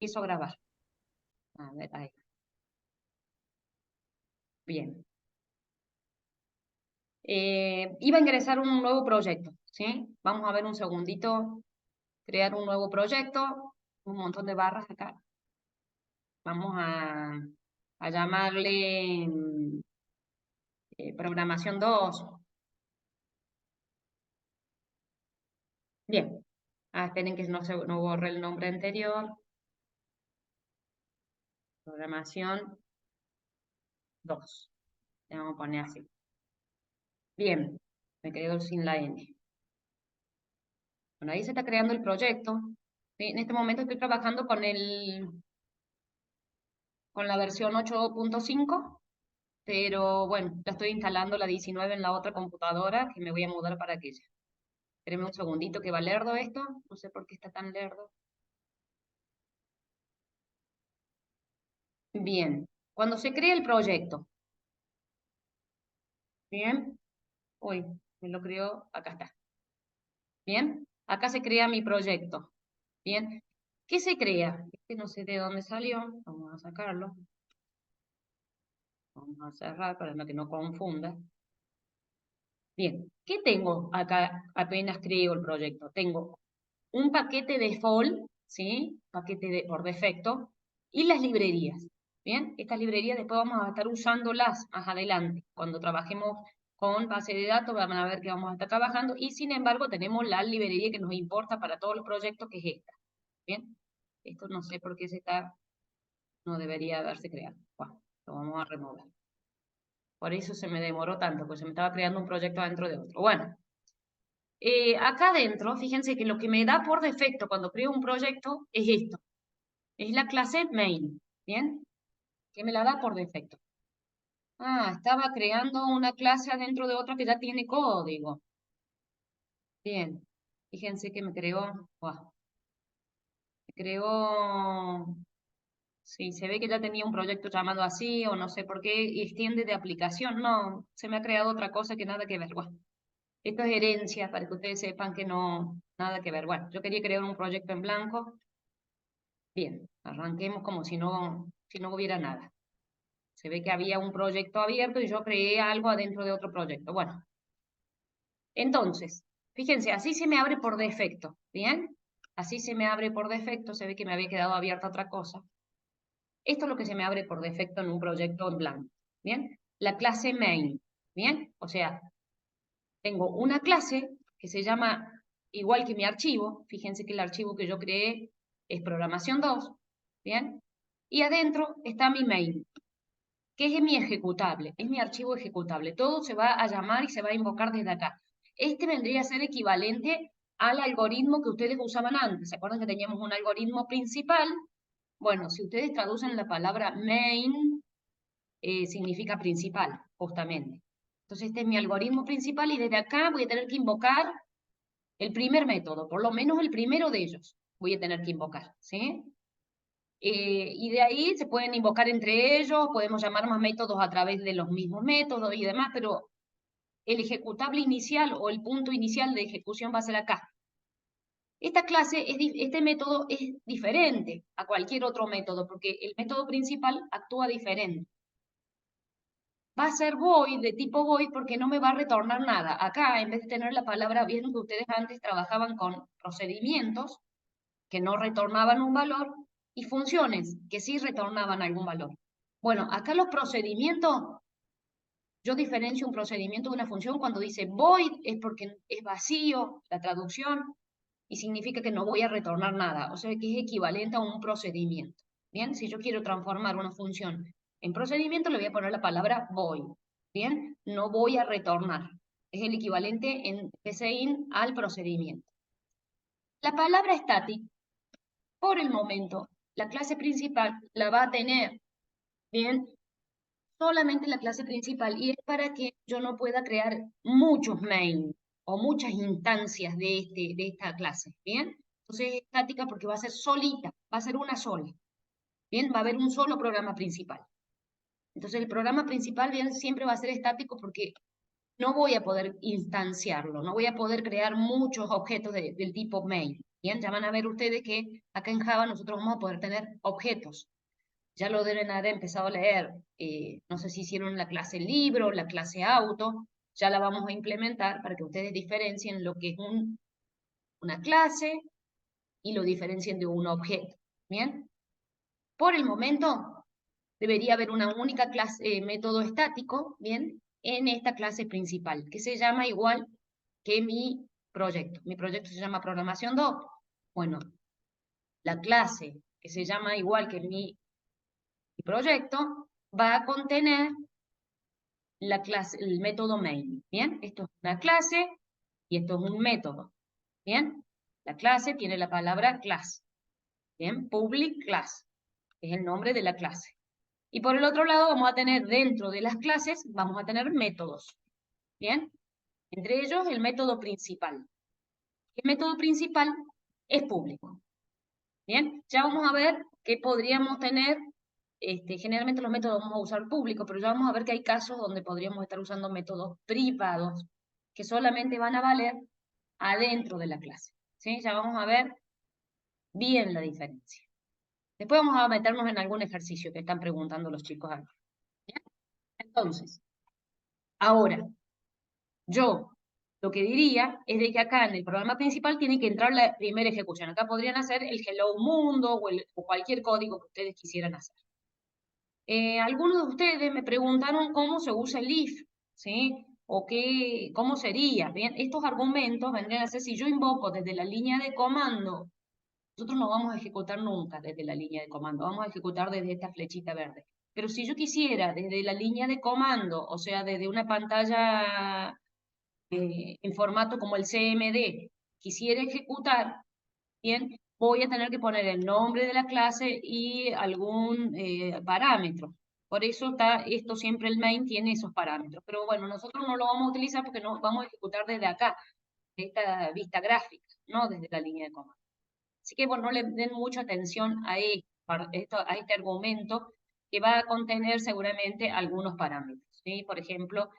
empiezo a grabar. A ver, ahí. Bien. Iba a ingresar un nuevo proyecto, ¿sí? Vamos a ver un segundito, crear un nuevo proyecto, un montón de barras acá. Vamos a llamarle programación 2. Bien. Esperen que no borre el nombre anterior. Programación 2. Le vamos a poner así. Bien. Me quedo sin la N. Bueno, ahí se está creando el proyecto. ¿Sí? En este momento estoy trabajando con la versión 8.5, pero bueno, ya estoy instalando la 19 en la otra computadora, que me voy a mudar para aquella. Espérenme un segundito que va lerdo esto. No sé por qué está tan lerdo. Bien. Cuando se crea el proyecto, bien. Uy, me lo creó. Acá está. Bien. Acá se crea mi proyecto. Bien. ¿Qué se crea? Este no sé de dónde salió. Vamos a sacarlo. Vamos a cerrar para que no confunda. Bien, ¿qué tengo acá apenas creo el proyecto? Tengo un paquete default, ¿sí? Por defecto, y las librerías. Bien, estas librerías después vamos a estar usándolas más adelante. Cuando trabajemos con base de datos, van a ver que vamos a estar trabajando, y sin embargo tenemos la librería que nos importa para todos los proyectos, que es esta. Bien, esto no sé por qué no debería haberse creado. Bueno, lo vamos a remover. Por eso se me demoró tanto, porque se me estaba creando un proyecto dentro de otro. Bueno, acá adentro, fíjense que lo que me da por defecto cuando creo un proyecto es esto. Es la clase main, ¿bien? Que me la da por defecto. Estaba creando una clase adentro de otra que ya tiene código. Bien. Fíjense que me creó, sí, se ve que ya tenía un proyecto llamado así, o no sé por qué, y extiende de aplicación. No, se me ha creado otra cosa que nada que ver. Bueno, esto es herencia, para que ustedes sepan que no, nada que ver. Bueno, yo quería crear un proyecto en blanco. Bien, arranquemos como si no hubiera nada. Se ve que había un proyecto abierto y yo creé algo adentro de otro proyecto. Bueno, entonces, fíjense, así se me abre por defecto, ¿bien? Así se me abre por defecto, se ve que me había quedado abierta otra cosa. Esto es lo que se me abre por defecto en un proyecto en blanco, ¿bien? La clase main, ¿bien? O sea, tengo una clase que se llama igual que mi archivo. Fíjense que el archivo que yo creé es programación 2, ¿bien? Y adentro está mi main, que es mi ejecutable, es mi archivo ejecutable. Todo se va a llamar y se va a invocar desde acá. Este vendría a ser equivalente al algoritmo que ustedes usaban antes. ¿Se acuerdan que teníamos un algoritmo principal? Bueno, si ustedes traducen la palabra main, significa principal, justamente. Entonces este es mi algoritmo principal y desde acá voy a tener que invocar el primer método, por lo menos el primero de ellos voy a tener que invocar, ¿sí? Y de ahí se pueden invocar entre ellos, podemos llamar más métodos a través de los mismos métodos y demás, pero el ejecutable inicial o el punto inicial de ejecución va a ser acá. Este método es diferente a cualquier otro método, porque el método principal actúa diferente. Va a ser void, de tipo void, porque no me va a retornar nada. Acá, en vez de tener la palabra, vieron que ustedes antes trabajaban con procedimientos que no retornaban un valor y funciones que sí retornaban algún valor. Bueno, acá los procedimientos, yo diferencio un procedimiento de una función cuando dice void, es porque es vacío la traducción y significa que no voy a retornar nada, o sea que es equivalente a un procedimiento. Bien, si yo quiero transformar una función en procedimiento, le voy a poner la palabra void. Bien, no voy a retornar. Es el equivalente en PCIN al procedimiento. La palabra static, por el momento, la clase principal la va a tener, bien, solamente la clase principal, y es para que yo no pueda crear muchos main o muchas instancias de esta clase, ¿bien? Entonces es estática porque va a ser solita, va a ser una sola, ¿bien? Va a haber un solo programa principal. Entonces el programa principal, bien, siempre va a ser estático porque no voy a poder instanciarlo, no voy a poder crear muchos objetos del tipo main, Bien, ya van a ver ustedes que acá en Java nosotros vamos a poder tener objetos. Ya lo deben haber empezado a leer. No sé si hicieron la clase libro, la clase auto. Ya la vamos a implementar para que ustedes diferencien lo que es una clase y lo diferencien de un objeto. Bien. Por el momento, debería haber una única clase, método estático, ¿bien? En esta clase principal, que se llama igual que mi proyecto. Mi proyecto se llama Programación 2. Bueno, la clase que se llama igual que mi proyecto va a contener la clase, el método main, ¿bien? Esto es una clase y esto es un método, ¿bien? La clase tiene la palabra class, ¿bien? Public class, es el nombre de la clase. Y por el otro lado vamos a tener dentro de las clases, vamos a tener métodos, ¿bien? Entre ellos el método principal. El método principal es público, ¿bien? Ya vamos a ver que podríamos tener, generalmente los métodos vamos a usar público, pero ya vamos a ver que hay casos donde podríamos estar usando métodos privados, que solamente van a valer adentro de la clase, ¿sí? Ya vamos a ver bien la diferencia. Después vamos a meternos en algún ejercicio que están preguntando los chicos acá. ¿Bien? Entonces, ahora, yo lo que diría es de que acá en el programa principal tiene que entrar la primera ejecución. Acá podrían hacer el Hello Mundo o cualquier código que ustedes quisieran hacer. Algunos de ustedes me preguntaron cómo se usa el if, ¿sí? O cómo sería. Bien, estos argumentos vendrían a ser si yo invoco desde la línea de comando. Nosotros no vamos a ejecutar nunca desde la línea de comando, vamos a ejecutar desde esta flechita verde. Pero si yo quisiera desde la línea de comando, o sea, desde una pantalla en formato como el CMD, quisiera ejecutar, bien, voy a tener que poner el nombre de la clase y algún parámetro. Por eso está esto siempre el main tiene esos parámetros. Pero bueno, nosotros no lo vamos a utilizar porque no vamos a ejecutar desde acá, de esta vista gráfica, no desde la línea de comando. Así que bueno, no le den mucha atención a este argumento que va a contener seguramente algunos parámetros, ¿sí? Por ejemplo,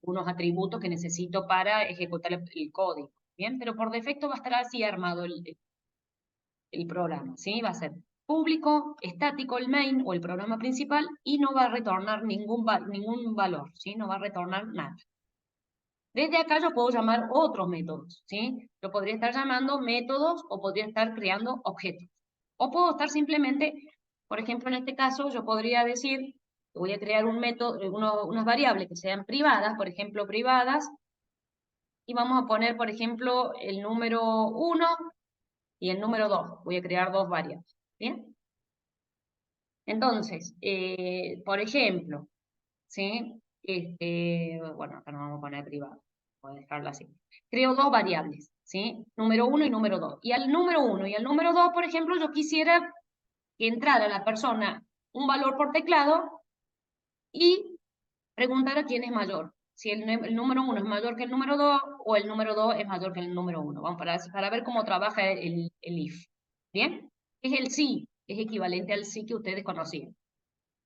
algunos atributos que necesito para ejecutar el código, ¿bien? Pero por defecto va a estar así armado el programa, ¿sí? Va a ser público, estático el main o el programa principal y no va a retornar ningún valor, ¿sí? No va a retornar nada. Desde acá yo puedo llamar otros métodos, ¿sí? Yo podría estar llamando métodos o podría estar creando objetos. O puedo estar simplemente, por ejemplo, en este caso, yo podría decir que voy a crear un método, unas variables que sean privadas, por ejemplo, privadas, y vamos a poner, por ejemplo, el número 1 y el número 2. Voy a crear dos variables, ¿bien? Entonces, por ejemplo, ¿sí? Bueno, acá no vamos a poner privado, voy a dejarlo así. Creo dos variables, ¿sí? Número 1 y número 2. Y al número 1 y al número 2, por ejemplo, yo quisiera que entrara la persona un valor por teclado y preguntara quién es mayor. Si el número 1 es mayor que el número 2 o el número 2 es mayor que el número 1. Vamos para ver cómo trabaja el if. ¿Bien? Es el sí, es equivalente al sí que ustedes conocían.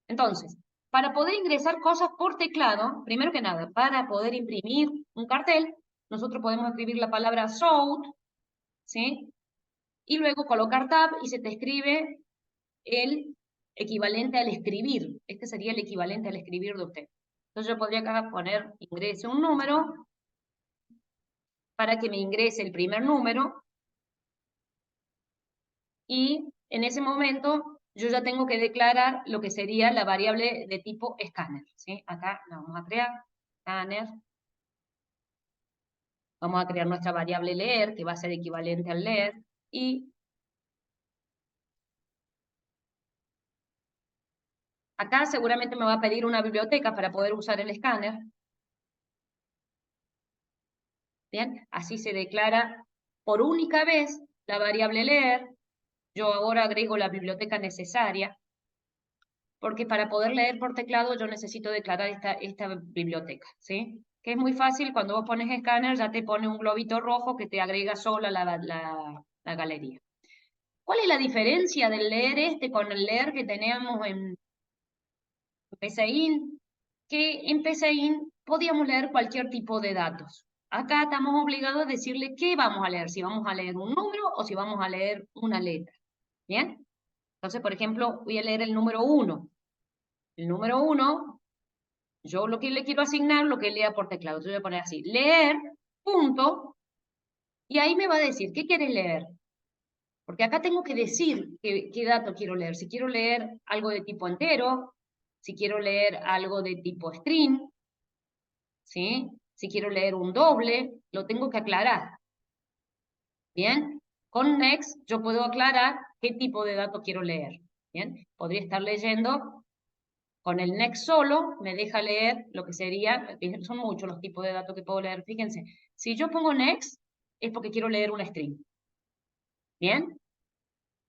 Entonces, para poder ingresar cosas por teclado, primero que nada, para poder imprimir un cartel, nosotros podemos escribir la palabra sold, ¿sí? Y luego colocar tab y se te escribe el equivalente al escribir. Este sería el equivalente al escribir de usted. Entonces yo podría acá poner, ingrese un número, para que me ingrese el primer número, y en ese momento yo ya tengo que declarar lo que sería la variable de tipo escáner, ¿sí? Acá la vamos a crear, escáner. Vamos a crear nuestra variable leer, que va a ser equivalente al leer, y acá seguramente me va a pedir una biblioteca para poder usar el escáner. Bien, así se declara por única vez la variable leer. Yo ahora agrego la biblioteca necesaria, porque para poder leer por teclado yo necesito declarar esta biblioteca, ¿sí? Que es muy fácil, cuando vos pones escáner ya te pone un globito rojo que te agrega sola la galería. ¿Cuál es la diferencia del leer con el leer que teníamos en PCIN? Que en PCIN podíamos leer cualquier tipo de datos. acá estamos obligados a decirle qué vamos a leer, si vamos a leer un número o si vamos a leer una letra. ¿Bien? Entonces, por ejemplo, voy a leer el número 1. El número 1, yo lo que le quiero asignar, lo que lea por teclado. Yo voy a poner así, leer, punto, y ahí me va a decir, ¿qué quieres leer? Porque acá tengo que decir qué dato quiero leer. Si quiero leer algo de tipo entero, si quiero leer algo de tipo string, ¿sí? Si quiero leer un doble, lo tengo que aclarar. ¿Bien? Con next yo puedo aclarar qué tipo de dato quiero leer. ¿Bien? Podría estar leyendo, con el next solo me deja leer lo que sería, son muchos los tipos de datos que puedo leer. Fíjense, si yo pongo next es porque quiero leer un string. ¿Bien?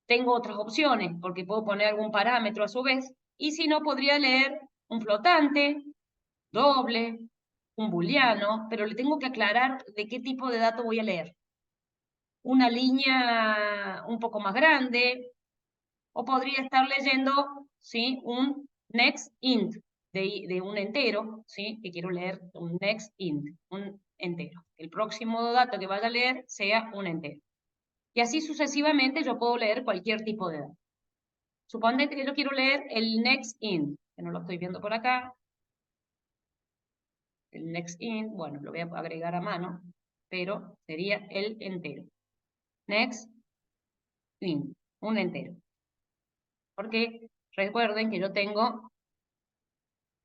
Tengo otras opciones, porque puedo poner algún parámetro a su vez, y si no, podría leer un flotante, doble, un booleano, pero le tengo que aclarar de qué tipo de dato voy a leer. Una línea un poco más grande, o podría estar leyendo, ¿sí? Un next int de un entero, ¿sí? Que quiero leer un next int, un entero. El próximo dato que vaya a leer sea un entero. Y así sucesivamente yo puedo leer cualquier tipo de dato. Suponete que yo quiero leer el next int, que no lo estoy viendo por acá. El next int, bueno, lo voy a agregar a mano, pero sería el entero. Next int, un entero. Porque recuerden que yo tengo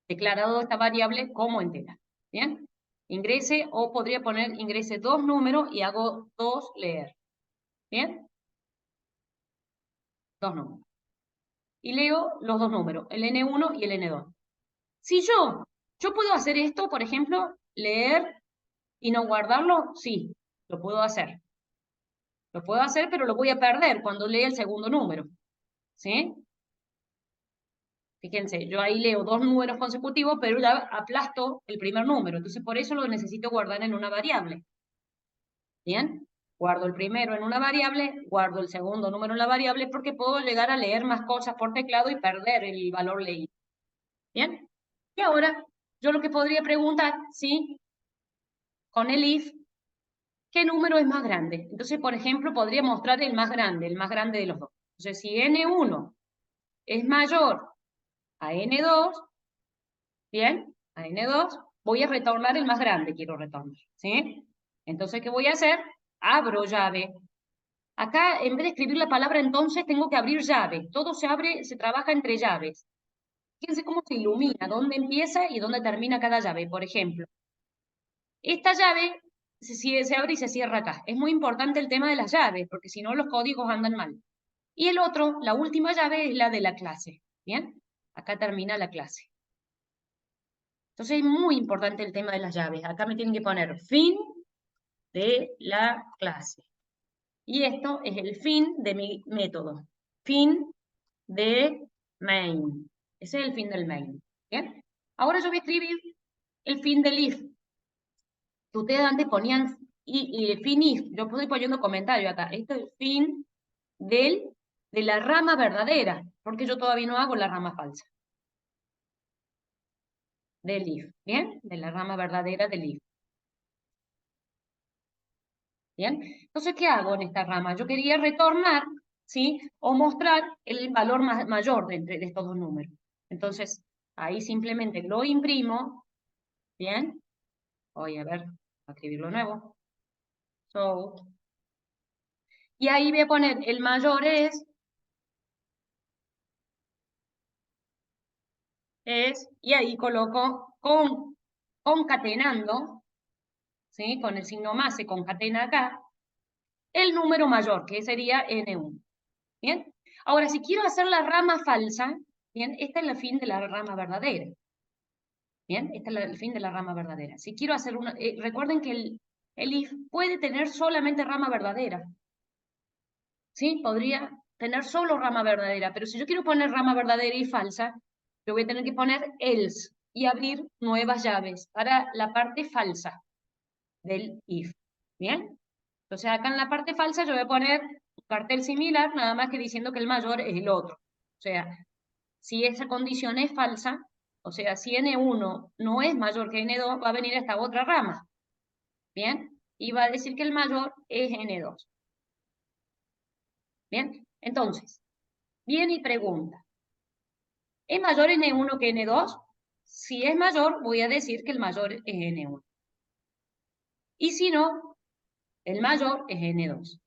declarado esta variable como entera. ¿Bien? Ingrese, o podría poner ingrese dos números y hago dos leer. ¿Bien? Dos números. Y leo los dos números, el N1 y el N2. Si yo puedo hacer esto, por ejemplo, leer y no guardarlo, sí, lo puedo hacer. Lo puedo hacer, pero lo voy a perder cuando lea el segundo número. ¿Sí? Fíjense, yo ahí leo dos números consecutivos, pero ya aplasto el primer número. Entonces, por eso lo necesito guardar en una variable. ¿Bien? Guardo el primero en una variable, guardo el segundo número en la variable, porque puedo llegar a leer más cosas por teclado y perder el valor leído. ¿Bien? Y ahora, yo lo que podría preguntar, ¿sí? Con el if, ¿qué número es más grande? Entonces, por ejemplo, podría mostrar el más grande de los dos. Entonces, si N1 es mayor a N2, ¿bien? A N2, voy a retornar el más grande, quiero retornar, ¿sí? Entonces, ¿qué voy a hacer? Abro llave. Acá, en vez de escribir la palabra entonces, tengo que abrir llave. Todo se abre, se trabaja entre llaves. Fíjense cómo se ilumina, dónde empieza y dónde termina cada llave. Por ejemplo, esta llave se abre y se cierra acá. Es muy importante el tema de las llaves, porque si no los códigos andan mal. Y el otro, la última llave, es la de la clase. ¿Bien? Acá termina la clase. Entonces es muy importante el tema de las llaves. Acá me tienen que poner fin de la clase. Y esto es el fin de mi método. Fin de main. Ese es el fin del main. ¿Bien? Ahora yo voy a escribir el fin del if. Que ustedes antes ponían y fin if. Yo estoy poniendo comentario acá. Este es el fin de la rama verdadera. Porque yo todavía no hago la rama falsa. Del if. ¿Bien? De la rama verdadera del if. ¿Bien? Entonces, ¿qué hago en esta rama? Yo quería retornar, ¿sí? O mostrar el valor mayor de estos dos números. Entonces, ahí simplemente lo imprimo, ¿bien? Voy a ver, a escribirlo nuevo. So, y ahí voy a poner el mayor y ahí coloco concatenando, ¿sí? Con el signo más se concatena acá, el número mayor, que sería N1. ¿Bien? Ahora, si quiero hacer la rama falsa, ¿bien? Esta es el fin de la rama verdadera. ¿Bien? Este es el fin de la rama verdadera. Si quiero hacer una... recuerden que el if puede tener solamente rama verdadera. ¿Sí? Podría tener solo rama verdadera, pero si yo quiero poner rama verdadera y falsa, yo voy a tener que poner else y abrir nuevas llaves para la parte falsa del if. ¿Bien? Entonces acá en la parte falsa yo voy a poner un cartel similar, nada más que diciendo que el mayor es el otro. O sea, si esa condición es falsa, o sea, si N1 no es mayor que N2, va a venir esta otra rama. ¿bien? Y va a decir que el mayor es N2. ¿Bien? Entonces, viene y pregunta, ¿es mayor N1 que N2? Si es mayor, voy a decir que el mayor es N1. Y si no, el mayor es N2.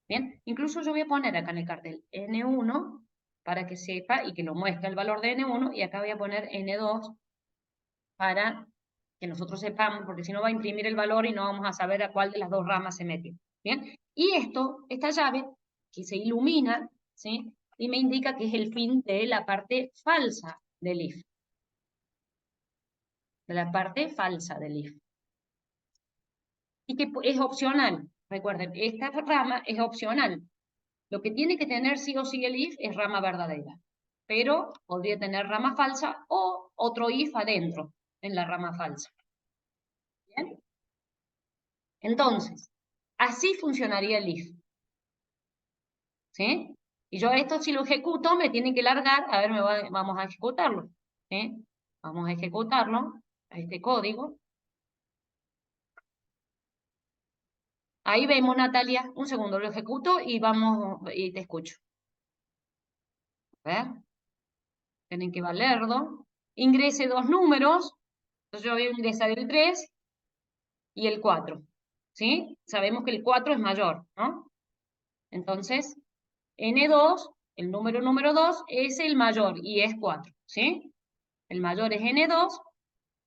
¿Bien? Incluso yo voy a poner acá en el cartel N1 para que sepa y que lo muestre el valor de N1 y acá voy a poner N2 para que nosotros sepamos, porque si no va a imprimir el valor y no vamos a saber a cuál de las dos ramas se metió. ¿Bien? Y esta llave, que se ilumina, ¿sí? Y me indica que es el fin de la parte falsa del if. De la parte falsa del if. Y que es opcional. Recuerden, esta rama es opcional. Lo que tiene que tener sí o sí el if es rama verdadera. Pero podría tener rama falsa o otro if adentro, en la rama falsa. ¿Bien? Entonces, así funcionaría el if. ¿Sí? Y yo esto si lo ejecuto me tiene que largar, a ver, vamos a ejecutarlo. ¿Sí? Vamos a ejecutarlo, a este código. Ahí vemos, Natalia, un segundo, lo ejecuto y vamos, y te escucho. A ver, tienen que valerlo. Ingrese dos números, entonces yo voy a ingresar el 3 y el 4. ¿Sí? Sabemos que el 4 es mayor, ¿no? Entonces, N2, el número 2, es el mayor y es 4, ¿sí? El mayor es N2,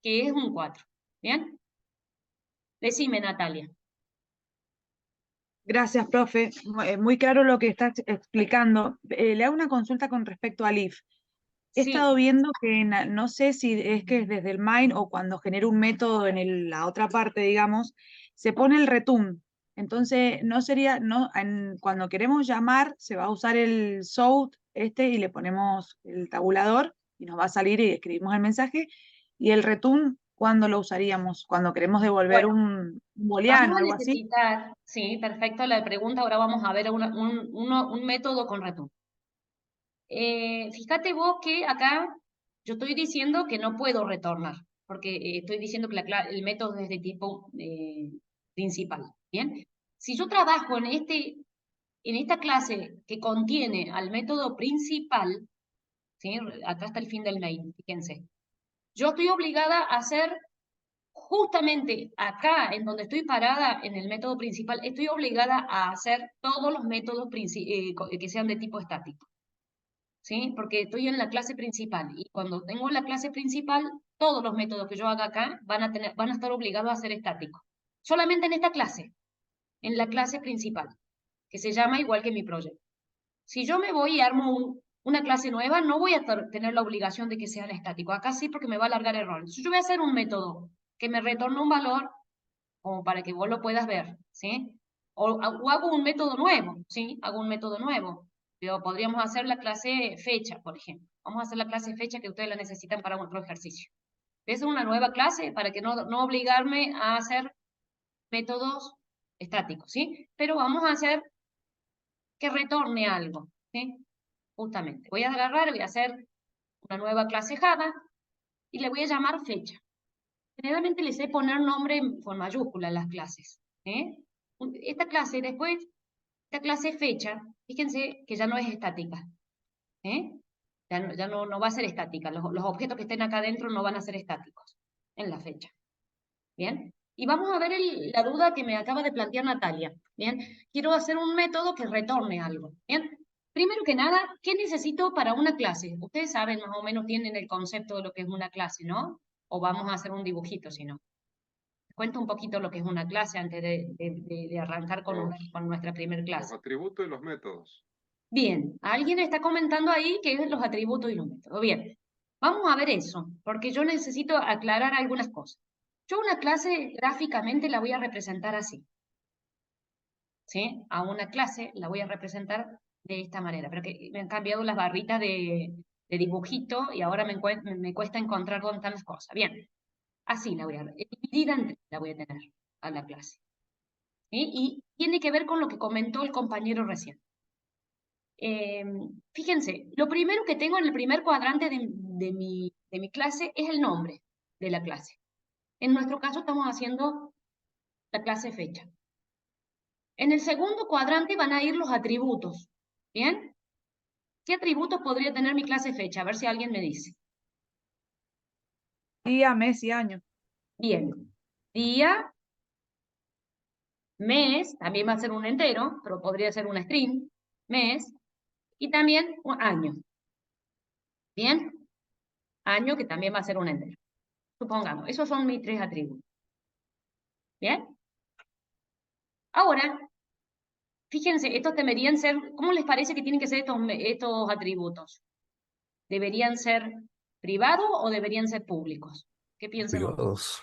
que es un 4. ¿Bien? Decime, Natalia. Gracias, profe. Muy claro lo que estás explicando. Le hago una consulta con respecto al if. He Sí, estado viendo que no sé si es que es desde el main o cuando genera un método en la otra parte, digamos, se pone el return. Entonces, no sería, no, cuando queremos llamar, se va a usar el south y le ponemos el tabulador y nos va a salir y escribimos el mensaje. Y el return, ¿cuándo lo usaríamos? Cuando queremos devolver bueno, un booleano vamos o a algo así. necesitar, sí, perfecto la pregunta, ahora vamos a ver un método con return. Fíjate vos que acá yo estoy diciendo que no puedo retornar, porque estoy diciendo que el método es de tipo principal, ¿bien? Si yo trabajo en esta clase que contiene al método principal, ¿sí? Acá está el fin del main, fíjense. Yo estoy obligada a hacer justamente acá, en donde estoy parada en el método principal, estoy obligada a hacer todos los métodos que sean de tipo estático. ¿Sí? Porque estoy en la clase principal y cuando tengo la clase principal, todos los métodos que yo haga acá van a estar obligados a ser estáticos. Solamente en esta clase, en la clase principal, que se llama igual que mi proyecto. Si yo me voy y armo una clase nueva, no voy a tener la obligación de que sean estáticos. Acá sí, porque me va a alargar errores. Yo voy a hacer un método que me retorne un valor como para que vos lo puedas ver, ¿sí? O hago un método nuevo, ¿sí? Hago un método nuevo. Pero podríamos hacer la clase fecha, por ejemplo. Vamos a hacer la clase fecha que ustedes la necesitan para otro ejercicio. Es una nueva clase para que no obligarme a hacer métodos estáticos, ¿sí? Pero vamos a hacer que retorne algo, ¿sí? Justamente. Voy a agarrar, voy a hacer una nueva clase Java y le voy a llamar fecha. Generalmente les sé poner nombre con mayúscula a las clases. Esta clase después, esta clase fecha, fíjense que ya no es estática. ¿eh? Ya no va a ser estática. Los objetos que estén acá adentro no van a ser estáticos en la fecha. ¿Bien? Y vamos a ver la duda que me acaba de plantear Natalia. ¿Bien? Quiero hacer un método que retorne algo. ¿Bien? Primero que nada, ¿qué necesito para una clase? Ustedes saben, más o menos tienen el concepto de lo que es una clase, ¿no? O vamos a hacer un dibujito, si no. Cuento un poquito lo que es una clase antes de arrancar con nuestra primer Los clase. atributos y los métodos. Bien, alguien está comentando ahí que es los atributos y los métodos. Bien, vamos a ver eso, porque yo necesito aclarar algunas cosas. Yo una clase gráficamente la voy a representar así. ¿Sí? A una clase la voy a representar de esta manera, pero que me han cambiado las barritas de dibujito y ahora me cuesta encontrar dónde están las cosas. Bien, así la voy a dividida en tres, la voy a tener a la clase. ¿Sí? Y tiene que ver con lo que comentó el compañero recién. Fíjense, lo primero que tengo en el primer cuadrante de mi clase es el nombre de la clase. En nuestro caso estamos haciendo la clase fecha. En el segundo cuadrante van a ir los atributos, ¿bien? ¿Qué atributos podría tener mi clase fecha? A ver si alguien me dice. Día, mes y año. Bien. Día, mes, también va a ser un entero, pero podría ser un string, mes, y también un año. ¿Bien? Año que también va a ser un entero. Supongamos, esos son mis tres atributos. ¿Bien? Ahora, fíjense, estos deberían ser, ¿cómo les parece que tienen que ser estos atributos? ¿Deberían ser privados o deberían ser públicos? ¿Qué piensan Privados.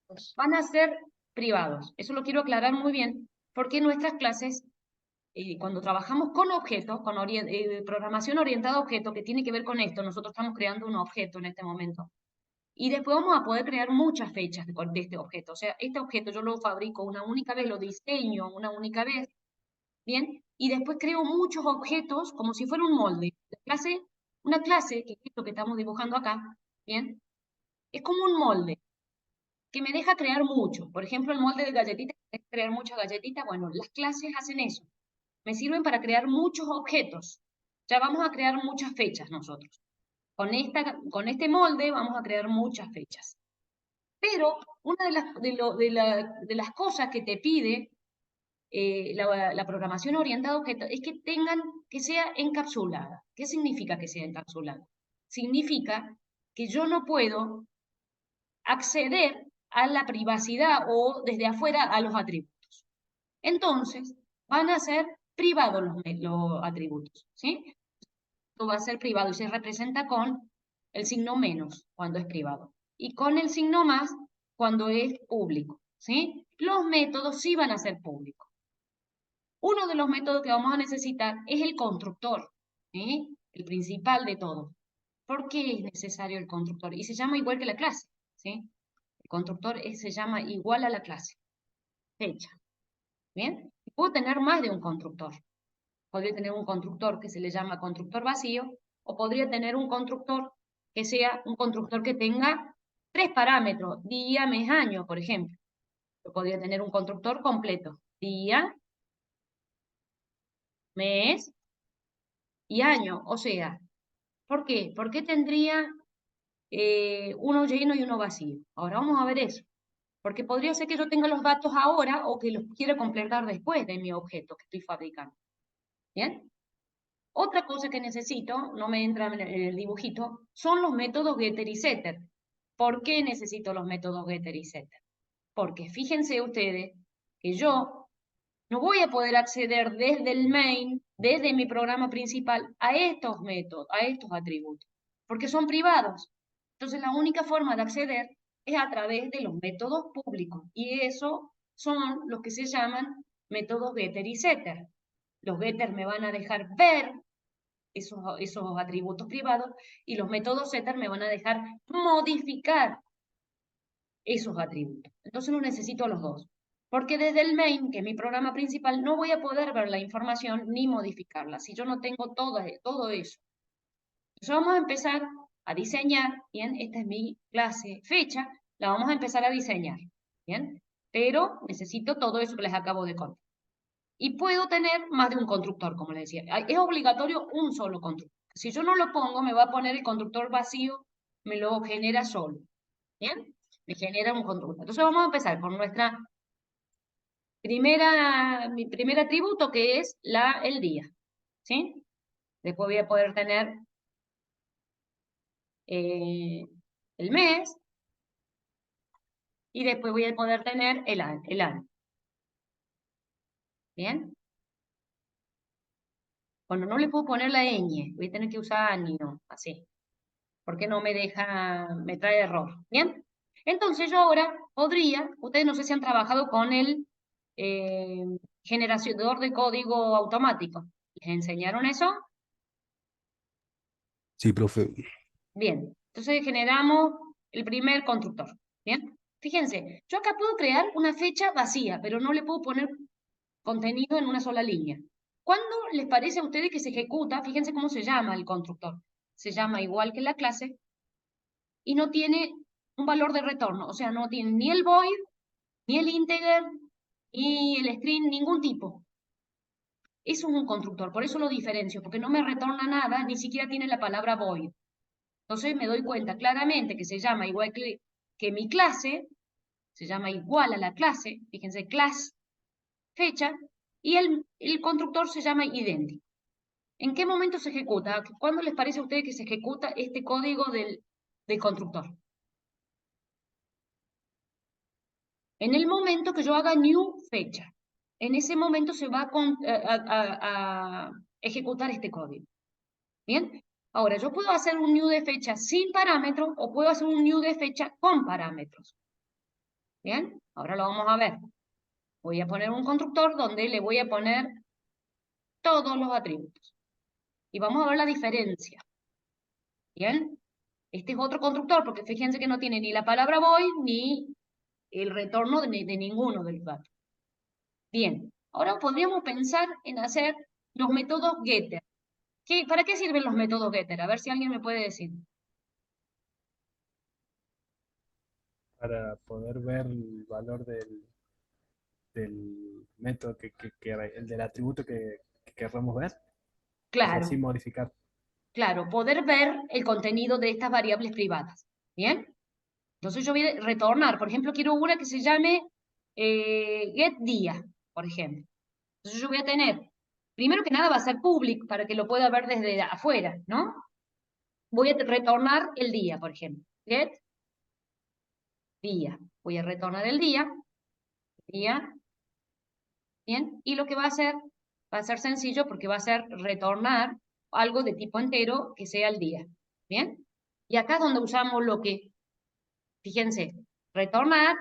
ustedes? Van a ser privados. Eso lo quiero aclarar muy bien, porque en nuestras clases, cuando trabajamos con objetos, con programación orientada a objetos, que tiene que ver con esto, nosotros estamos creando un objeto en este momento. Y después vamos a poder crear muchas fechas de este objeto. O sea, este objeto yo lo fabrico una única vez, lo diseño una única vez, ¿bien? Y después creo muchos objetos como si fuera un molde. Una clase, que es lo que estamos dibujando acá, ¿bien? Es como un molde que me deja crear mucho. Por ejemplo, el molde de galletitas, crear muchas galletitas. Bueno, las clases hacen eso. Me sirven para crear muchos objetos. Ya vamos a crear muchas fechas nosotros. Con este molde vamos a crear muchas fechas. Pero una de las cosas que te pide la programación orientada a objetos es que sea encapsulada. ¿Qué significa que sea encapsulada? Significa que yo no puedo acceder a la privacidad o desde afuera a los atributos. Entonces, van a ser privados los atributos, ¿sí? Esto va a ser privado y se representa con el signo menos cuando es privado y con el signo más cuando es público, ¿sí? Los métodos sí van a ser públicos. Uno de los métodos que vamos a necesitar es el constructor, ¿sí? El principal de todo. ¿Por qué es necesario el constructor? Y se llama igual que la clase, ¿sí? El constructor se llama igual a la clase, fecha, ¿bien? Y puedo tener más de un constructor. Podría tener un constructor que se le llama constructor vacío, o podría tener un constructor que sea un constructor que tenga 3 parámetros, día, mes, año, por ejemplo. Yo podría tener un constructor completo, día, mes y año. O sea, ¿por qué? ¿Por qué tendría uno lleno y uno vacío? Ahora vamos a ver eso. Porque podría ser que yo tenga los datos ahora o que los quiera completar después de mi objeto que estoy fabricando. ¿Bien? Otra cosa que necesito, no me entra en el dibujito, son los métodos getter y setter. ¿Por qué necesito los métodos getter y setter? Porque fíjense ustedes que yo no voy a poder acceder desde el main, desde mi programa principal, a estos métodos, a estos atributos, porque son privados. Entonces la única forma de acceder es a través de los métodos públicos, y eso son los que se llaman métodos getter y setter. Los getter me van a dejar ver esos atributos privados y los métodos setter me van a dejar modificar esos atributos. Entonces no necesito los dos. Porque desde el main, que es mi programa principal, no voy a poder ver la información ni modificarla si yo no tengo todo eso. Entonces vamos a empezar a diseñar, ¿bien? Esta es mi clase fecha, la vamos a empezar a diseñar, ¿bien? Pero necesito todo eso que les acabo de contar. Y puedo tener más de un constructor, como les decía. Es obligatorio un solo constructor. Si yo no lo pongo, me va a poner el constructor vacío, me lo genera solo. ¿Bien? Me genera un constructor. Entonces vamos a empezar por mi primer atributo, que es el día. ¿Sí? Después voy a poder tener el mes. Y después voy a poder tener el año. ¿Bien? Cuando no le puedo poner la ñ, voy a tener que usar año, así. Porque no me deja, me trae error. ¿Bien? Entonces yo ahora podría, ustedes no sé si han trabajado con el generador de código automático. ¿Les enseñaron eso? Sí, profe. Bien. Entonces generamos el primer constructor. ¿Bien? Fíjense, yo acá puedo crear una fecha vacía, pero no le puedo poner contenido en una sola línea. ¿Cuándo les parece a ustedes que se ejecuta? Fíjense cómo se llama el constructor. Se llama igual que la clase y no tiene un valor de retorno, o sea, no tiene ni el void ni el integer, ni el string, ningún tipo. Eso es un constructor, por eso lo diferencio, porque no me retorna nada, ni siquiera tiene la palabra void. Entonces me doy cuenta claramente que se llama igual que mi clase, se llama igual a la clase, fíjense, class, fecha, y el constructor se llama idéntico. ¿En qué momento se ejecuta? ¿Cuándo les parece a ustedes que se ejecuta este código del constructor? En el momento que yo haga new fecha. En ese momento se va a ejecutar este código. ¿Bien? Ahora, yo puedo hacer un new de fecha sin parámetros o puedo hacer un new de fecha con parámetros. ¿Bien? Ahora lo vamos a ver. Voy a poner un constructor donde le voy a poner todos los atributos. Y vamos a ver la diferencia. ¿Bien? Este es otro constructor, porque fíjense que no tiene ni la palabra void ni el retorno de ninguno de los datos. Bien, ahora podríamos pensar en hacer los métodos getter. ¿Para qué sirven los métodos getter? A ver si alguien me puede decir. Para poder ver el valor del método, el del atributo que querramos ver, o sea, Claro, sin modificar. claro, poder ver el contenido de estas variables privadas. ¿Bien? Entonces yo voy a retornar, por ejemplo, quiero una que se llame getDía, por ejemplo. Entonces yo voy a tener, primero que nada va a ser public para que lo pueda ver desde afuera, ¿no? Voy a retornar el día, por ejemplo. Get día. Voy a retornar el día. Día. Bien. Y lo que va a ser sencillo porque va a ser retornar algo de tipo entero que sea el día. Bien. Y acá es donde usamos lo que, fíjense, retornar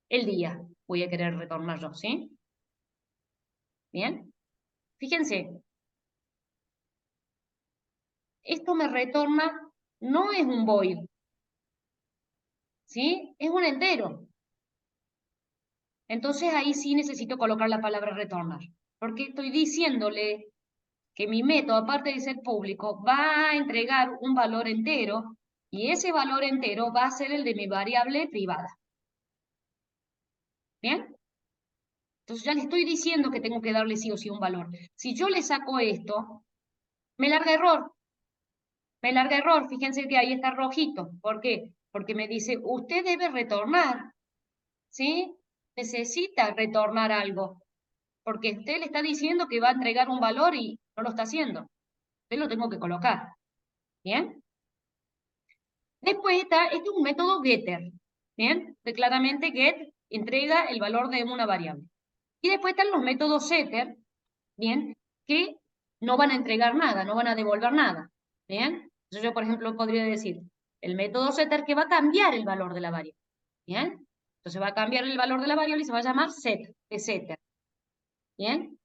el día. Voy a querer retornar yo, ¿sí? Bien. Fíjense, esto me retorna, no es un void, ¿sí? Es un entero. Entonces ahí sí necesito colocar la palabra retornar, porque estoy diciéndole que mi método, aparte de ser público, va a entregar un valor entero y ese valor entero va a ser el de mi variable privada. ¿Bien? Entonces ya le estoy diciendo que tengo que darle sí o sí un valor. Si yo le saco esto, me larga error. Me larga error. Fíjense que ahí está rojito. ¿Por qué? Porque me dice, usted debe retornar. ¿Sí? Necesita retornar algo. Porque usted le está diciendo que va a entregar un valor y no lo está haciendo. Usted lo tengo que colocar. ¿Bien? Después está, este es un método getter. ¿Bien? Que claramente get entrega el valor de una variable. Y después están los métodos setter, ¿bien? Que no van a entregar nada, no van a devolver nada. ¿Bien? Entonces yo, por ejemplo, podría decir, el método setter que va a cambiar el valor de la variable. ¿Bien? Entonces va a cambiar el valor de la variable y se va a llamar set, de setter. ¿Bien?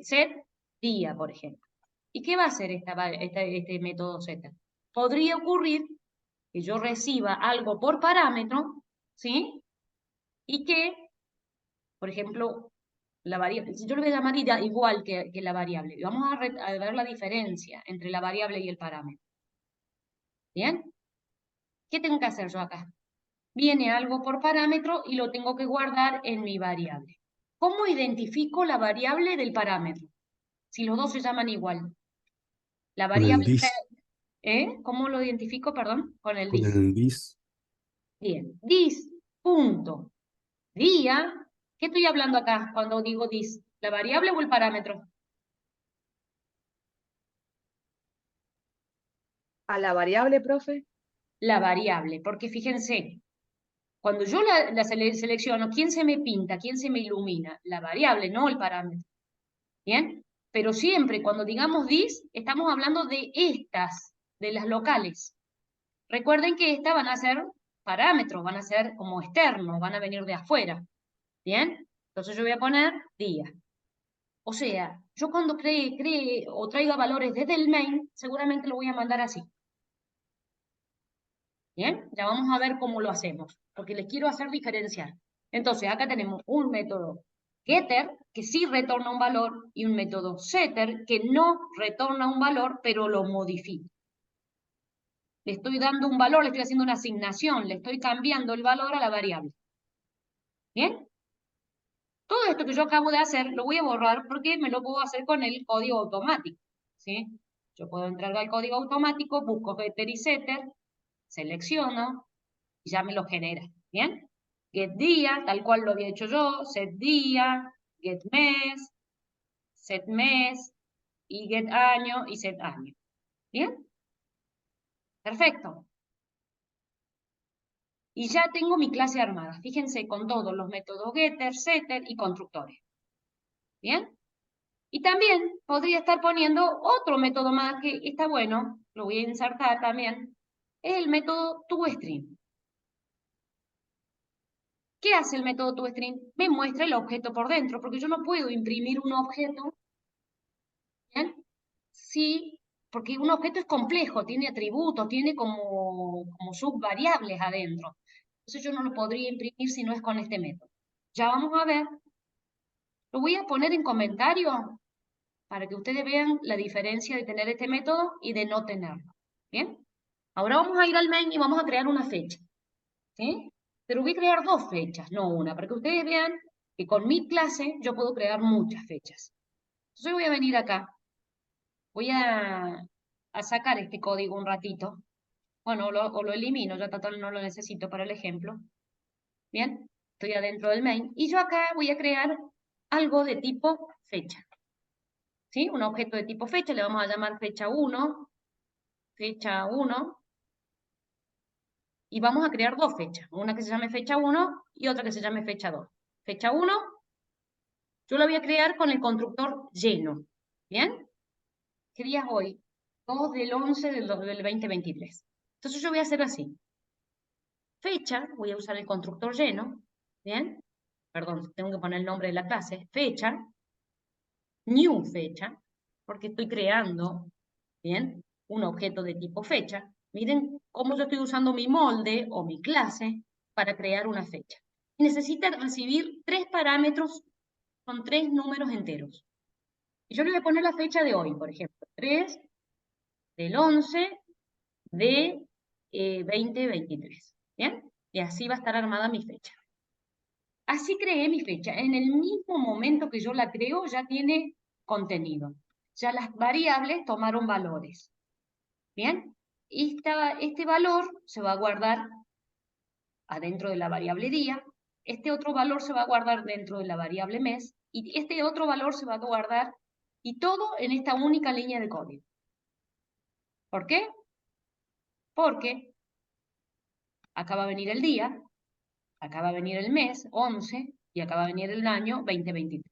Set día, por ejemplo. ¿Y qué va a hacer este método setter? Podría ocurrir que yo reciba algo por parámetro, ¿sí? Y que, por ejemplo, la variable, yo le voy a llamar igual que la variable. Y vamos a ver la diferencia entre la variable y el parámetro. ¿Bien? ¿Qué tengo que hacer yo acá? Viene algo por parámetro y lo tengo que guardar en mi variable. ¿Cómo identifico la variable del parámetro? Si los dos se llaman igual. La Con el variable, dis, ¿cómo lo identifico? Perdón, con el con dis. el dis, Bien, dis, punto, día. ¿Qué estoy hablando acá cuando digo dis? ¿La variable o el parámetro? ¿A la variable, profe? La variable, porque fíjense, cuando yo la selecciono, ¿quién se me pinta? ¿Quién se me ilumina? La variable, no el parámetro. ¿Bien? Pero siempre cuando digamos dis, estamos hablando de estas, de las locales. Recuerden que estas van a ser parámetros, van a ser como externos, van a venir de afuera. ¿Bien? Entonces yo voy a poner día. O sea, yo cuando cree o traiga valores desde el main, seguramente lo voy a mandar así. ¿Bien? Ya vamos a ver cómo lo hacemos, porque les quiero hacer diferenciar. Entonces, acá tenemos un método getter, que sí retorna un valor, y un método setter, que no retorna un valor, pero lo modifica. Le estoy dando un valor, le estoy haciendo una asignación, le estoy cambiando el valor a la variable. ¿Bien? Todo esto que yo acabo de hacer lo voy a borrar porque me lo puedo hacer con el código automático, ¿sí? Yo puedo entrar al código automático, busco getter y setter, selecciono y ya me lo genera, ¿bien? Get día, tal cual lo había hecho yo, set día, get mes y get año y set año, ¿bien? Perfecto. Y ya tengo mi clase armada, fíjense, con todos los métodos getter, setter y constructores, ¿bien? Y también podría estar poniendo otro método más que está bueno, lo voy a insertar también, es el método toString. ¿Qué hace el método toString? Me muestra el objeto por dentro, porque yo no puedo imprimir un objeto, ¿bien? Sí, porque un objeto es complejo, tiene atributos, tiene como subvariables adentro. Entonces yo no lo podría imprimir si no es con este método. Ya vamos a ver. Lo voy a poner en comentario para que ustedes vean la diferencia de tener este método y de no tenerlo. ¿Bien? Ahora vamos a ir al main y vamos a crear una fecha. ¿Sí? Pero voy a crear 2 fechas, no una, para que ustedes vean que con mi clase yo puedo crear muchas fechas. Entonces voy a venir acá, voy a sacar este código un ratito. Bueno, o lo elimino, ya total no lo necesito para el ejemplo. Bien, estoy adentro del main. Y yo acá voy a crear algo de tipo fecha. ¿Sí? Un objeto de tipo fecha, le vamos a llamar fecha 1, y vamos a crear 2 fechas, una que se llame fecha 1 y otra que se llame fecha 2. Fecha 1, yo la voy a crear con el constructor lleno, ¿bien? ¿Qué día es hoy? 2 del 11 del 2023. Entonces yo voy a hacer así. Fecha, voy a usar el constructor lleno, ¿bien? Perdón, tengo que poner el nombre de la clase. Fecha, new fecha, porque estoy creando, ¿bien? Un objeto de tipo fecha. Miren cómo yo estoy usando mi molde o mi clase para crear una fecha. Necesita recibir 3 parámetros con 3 números enteros. Y yo le voy a poner la fecha de hoy, por ejemplo, 3 del 11 de 2023. ¿Bien? Y así va a estar armada mi fecha. Así creé mi fecha. En el mismo momento que yo la creo, ya tiene contenido. Ya las variables tomaron valores. ¿Bien? Y este valor se va a guardar adentro de la variable día. Este otro valor se va a guardar dentro de la variable mes. Y este otro valor se va a guardar, y todo en esta única línea de código. ¿Por qué? Porque acá va a venir el día, acá va a venir el mes, 11, y acá va a venir el año, 2023.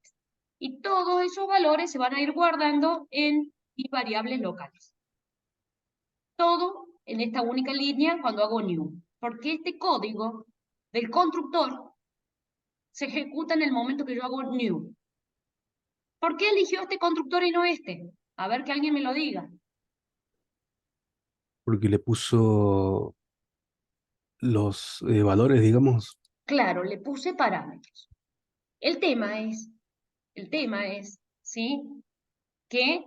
Y todos esos valores se van a ir guardando en mis variables locales. Todo en esta única línea cuando hago new. Porque este código del constructor se ejecuta en el momento que yo hago new. ¿Por qué eligió este constructor y no este? A ver que alguien me lo diga. Porque le puso los valores, digamos. Claro, le puse parámetros. El tema es, ¿sí? Que,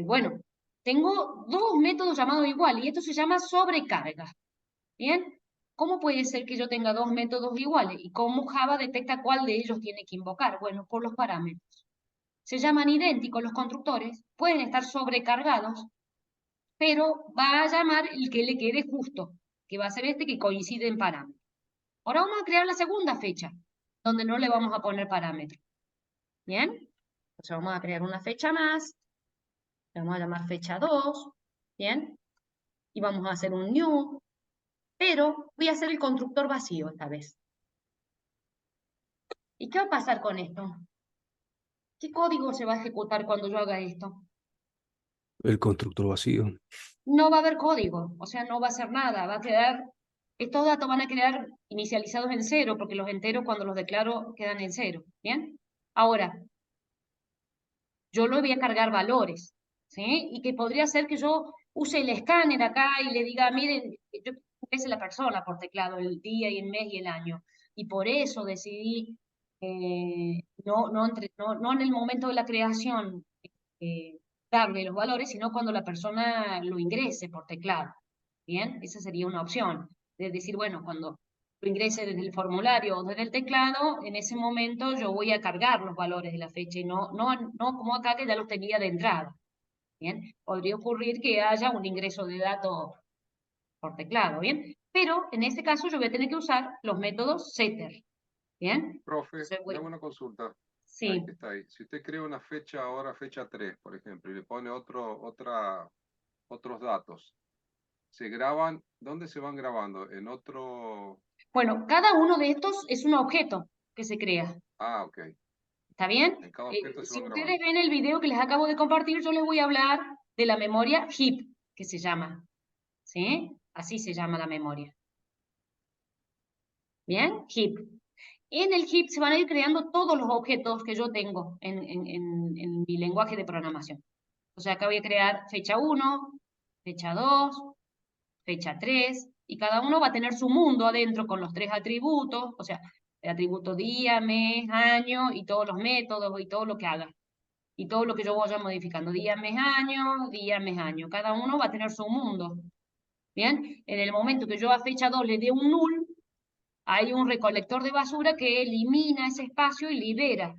bueno, tengo 2 métodos llamados igual y esto se llama sobrecarga. ¿Bien? ¿Cómo puede ser que yo tenga 2 métodos iguales? ¿Y cómo Java detecta cuál de ellos tiene que invocar? Bueno, por los parámetros. Se llaman idénticos los constructores, pueden estar sobrecargados, pero va a llamar el que le quede justo, que va a ser este que coincide en parámetros. Ahora vamos a crear la segunda fecha, donde no le vamos a poner parámetros. ¿Bien? Entonces vamos a crear una fecha más, le vamos a llamar fecha 2, ¿bien? Y vamos a hacer un new, pero voy a hacer el constructor vacío esta vez. ¿Y qué va a pasar con esto? ¿Qué código se va a ejecutar cuando yo haga esto? El constructor vacío. No va a haber código, o sea, no va a hacer nada, va a quedar, estos datos van a quedar inicializados en 0, porque los enteros cuando los declaro quedan en 0, ¿bien? Ahora, yo le voy a cargar valores, ¿sí? Y que podría ser que yo use el escáner acá y le diga, miren, yo puse la persona por teclado, el día y el mes y el año, y por eso decidí no en el momento de la creación eh, darle los valores, sino cuando la persona lo ingrese por teclado. ¿Bien? Esa sería una opción. Es decir, bueno, cuando lo ingrese desde el formulario o desde el teclado, en ese momento yo voy a cargar los valores de la fecha y no como acá que ya los tenía de entrada. Bien, podría ocurrir que haya un ingreso de datos por teclado, ¿bien? Pero en este caso yo voy a tener que usar los métodos setter, ¿bien? Profe, Entonces le hago una consulta. Ahí sí, que está ahí. Si usted crea una fecha ahora, fecha 3, por ejemplo, y le pone otros datos, ¿se graban? ¿Dónde se van grabando? ¿En otro? bueno, cada uno de estos es un objeto que se crea, Ah, ok. ¿está bien? En cada objeto se Si van ustedes grabando. ven el video que les acabo de compartir, yo les voy a hablar de la memoria heap, que se llama, ¿sí? Así se llama la memoria. ¿Bien? Heap. En el heap se van a ir creando todos los objetos que yo tengo en mi lenguaje de programación. O sea, acá voy a crear fecha 1, fecha 2, fecha 3, y cada uno va a tener su mundo adentro con los 3 atributos, o sea, el atributo día, mes, año, y todos los métodos y todo lo que haga. Y todo lo que yo vaya modificando, día, mes, año. Cada uno va a tener su mundo. ¿Bien? En el momento que yo a fecha 2 le dé un null, hay un recolector de basura que elimina ese espacio y libera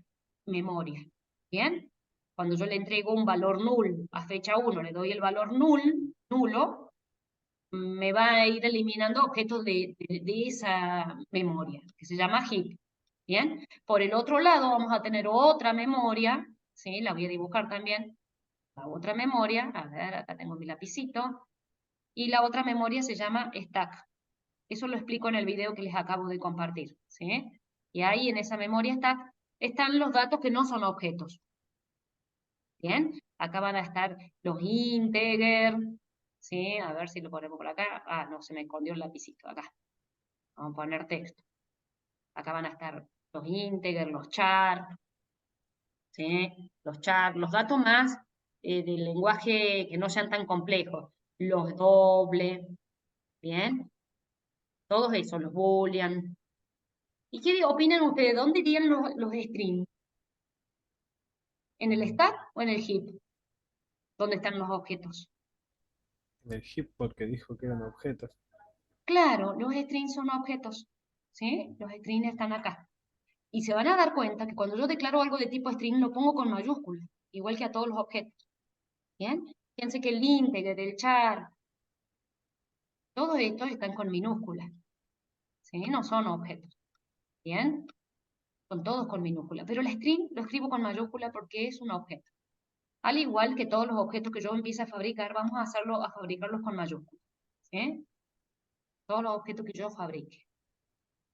memoria. ¿Bien? Cuando yo le entrego un valor null a fecha 1, le doy el valor nulo, me va a ir eliminando objetos de esa memoria, que se llama heap. ¿Bien? Por el otro lado vamos a tener otra memoria, ¿sí? La voy a dibujar también. La otra memoria, a ver, acá tengo mi lapicito, y la otra memoria se llama stack. Eso lo explico en el video que les acabo de compartir, ¿sí? Y ahí en esa memoria stack están los datos que no son objetos. ¿Bien? Acá van a estar los integer, ¿sí? A ver si lo ponemos por acá. Ah, no, se me escondió el lapicito acá. Vamos a poner texto. Acá van a estar los integer, los char, ¿sí? Los char, los datos más del lenguaje que no sean tan complejos. Los doble, ¿bien? Todos esos, los boolean. ¿Y qué opinan ustedes? ¿Dónde irían los strings? ¿En el stack o en el heap? ¿Dónde están los objetos? En el heap porque dijo que eran objetos. Claro, los strings son objetos, ¿sí? Los strings están acá. Y se van a dar cuenta que cuando yo declaro algo de tipo string lo pongo con mayúsculas, igual que a todos los objetos. ¿Bien? Fíjense que el integer, el char, todos estos están con minúsculas, ¿sí? No son objetos. ¿Bien? Son todos con minúsculas. Pero el string lo escribo con mayúscula porque es un objeto. Al igual que todos los objetos que yo empiece a fabricar, vamos a fabricarlos con mayúsculas. ¿Sí? Todos los objetos que yo fabrique.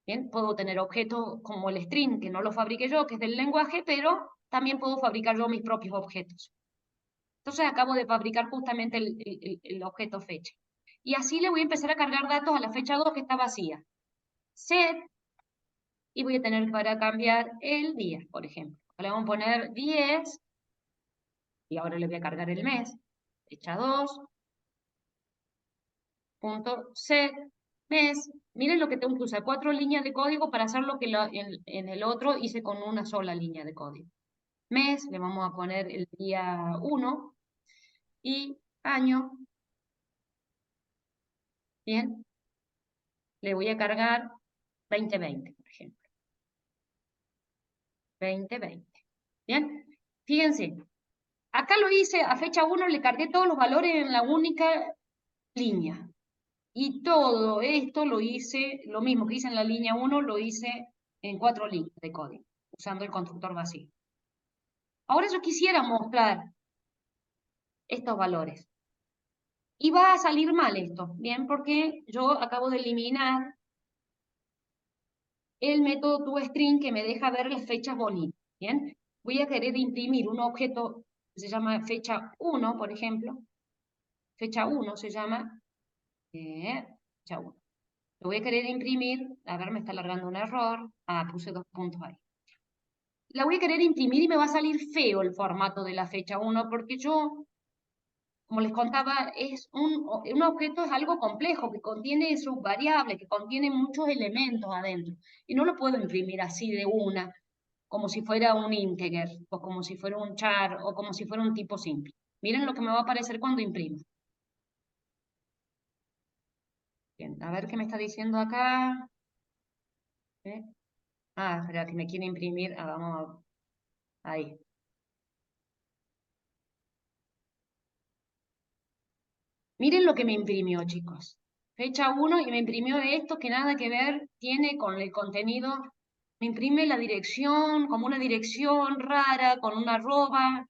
Bien, puedo tener objetos como el string, que no lo fabrique yo, que es del lenguaje, pero también puedo fabricar yo mis propios objetos. Entonces acabo de fabricar justamente el objeto fecha. Y así le voy a empezar a cargar datos a la fecha 2 que está vacía. Set, y voy a tener para cambiar el día, por ejemplo. Le vamos a poner 10, y ahora le voy a cargar el mes. Fecha 2, punto set, mes. Miren lo que tengo que usar, 4 líneas de código para hacer lo que en el otro hice con una sola línea de código. Mes, le vamos a poner el día 1 y año. Bien, le voy a cargar 2020, por ejemplo. 2020. Bien, fíjense, acá lo hice a fecha 1, le cargué todos los valores en la única línea. Y todo esto lo hice, lo mismo que hice en la línea 1, lo hice en 4 líneas de código, usando el constructor vacío. Ahora yo quisiera mostrar estos valores. Y va a salir mal esto, ¿bien? Porque yo acabo de eliminar el método toString que me deja ver las fechas bonitas, ¿bien? Voy a querer imprimir un objeto que se llama fecha 1, por ejemplo. Fecha 1 se llama, fecha 1. Lo voy a querer imprimir, a ver, me está largando un error. Ah, puse 2 puntos ahí. La voy a querer imprimir y me va a salir feo el formato de la fecha 1 porque yo, como les contaba, un objeto es algo complejo que contiene subvariables, que contiene muchos elementos adentro. Y no lo puedo imprimir así de una, como si fuera un integer, o como si fuera un char, o como si fuera un tipo simple. Miren lo que me va a aparecer cuando imprima. Bien, a ver qué me está diciendo acá. ¿Sí? Ah, espera, que me quiere imprimir. Ah, vamos ahí. Miren lo que me imprimió, chicos. Fecha 1 y me imprimió esto que nada que ver tiene con el contenido. Me imprime la dirección, como una dirección rara, con una arroba,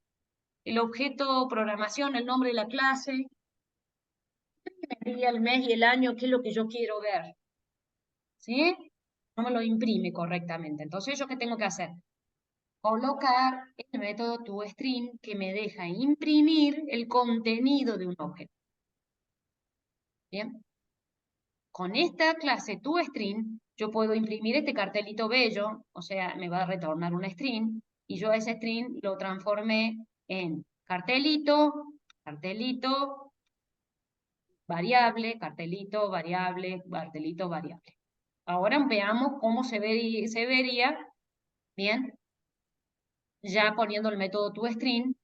el objeto programación, el nombre de la clase, el día, el mes y el año, qué es lo que yo quiero ver. ¿Sí? No me lo imprime correctamente. Entonces, ¿yo qué tengo que hacer? Colocar el método toString que me deja imprimir el contenido de un objeto. ¿Bien? Con esta clase toString, yo puedo imprimir este cartelito bello, o sea, me va a retornar un string, y yo ese string lo transformé en cartelito, cartelito, variable, cartelito, variable, cartelito, variable. Ahora veamos cómo se vería, bien, ya poniendo el método toString,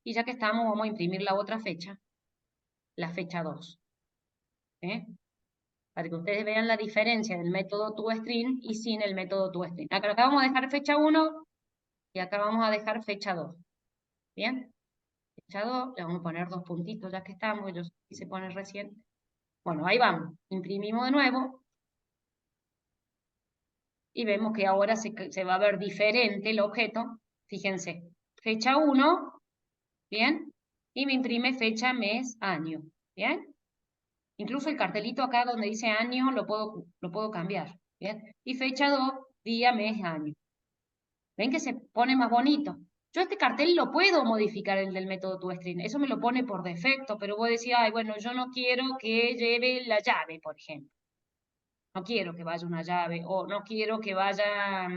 y ya que estamos, vamos a imprimir la otra fecha, la fecha 2. ¿Eh? Para que ustedes vean la diferencia del método toString y sin el método toString. Acá vamos a dejar fecha 1 y acá vamos a dejar fecha 2. ¿Bien? Fecha 2, le vamos a poner 2 puntitos ya que estamos, ellos aquí se ponen recién. Bueno, ahí vamos. Imprimimos de nuevo y vemos que ahora se va a ver diferente el objeto. Fíjense, fecha 1, ¿bien? Y me imprime fecha, mes, año, ¿bien? Incluso el cartelito acá donde dice año lo puedo cambiar, ¿bien? Y fecha 2, día, mes, año. ¿Ven que se pone más bonito? Yo este cartel lo puedo modificar, el del método toString. Eso me lo pone por defecto, pero vos decís, ay, bueno, yo no quiero que lleve la llave, por ejemplo. No quiero que vaya una llave, o no quiero que vaya,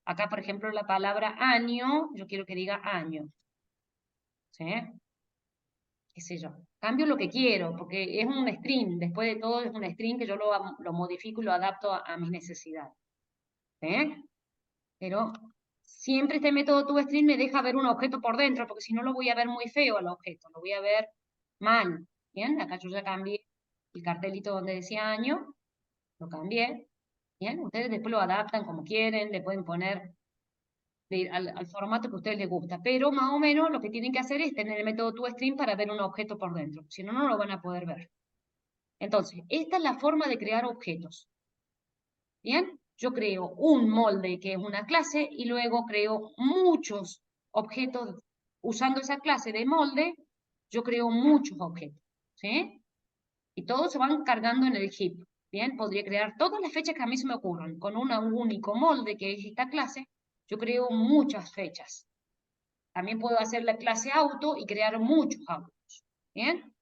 acá, por ejemplo, la palabra año, yo quiero que diga año. ¿Sí? Qué sé yo, cambio lo que quiero, porque es un string, después de todo es un string que yo lo modifico y lo adapto a mis necesidades. ¿Eh? Pero siempre este método toString me deja ver un objeto por dentro, porque si no lo voy a ver muy feo al objeto, lo voy a ver mal. ¿Bien? Acá yo ya cambié el cartelito donde decía año, lo cambié. ¿Bien? Ustedes después lo adaptan como quieren, le pueden poner al formato que a ustedes les gusta, pero más o menos lo que tienen que hacer es tener el método toString para ver un objeto por dentro, si no, no lo van a poder ver. Entonces, esta es la forma de crear objetos. ¿Bien? Yo creo un molde que es una clase y luego creo muchos objetos. Usando esa clase de molde, yo creo muchos objetos. ¿Sí? Y todos se van cargando en el heap. Bien, podría crear todas las fechas que a mí se me ocurran. Con un único molde que es esta clase, yo creo muchas fechas. También puedo hacer la clase auto y crear muchos autos. ¿Bien?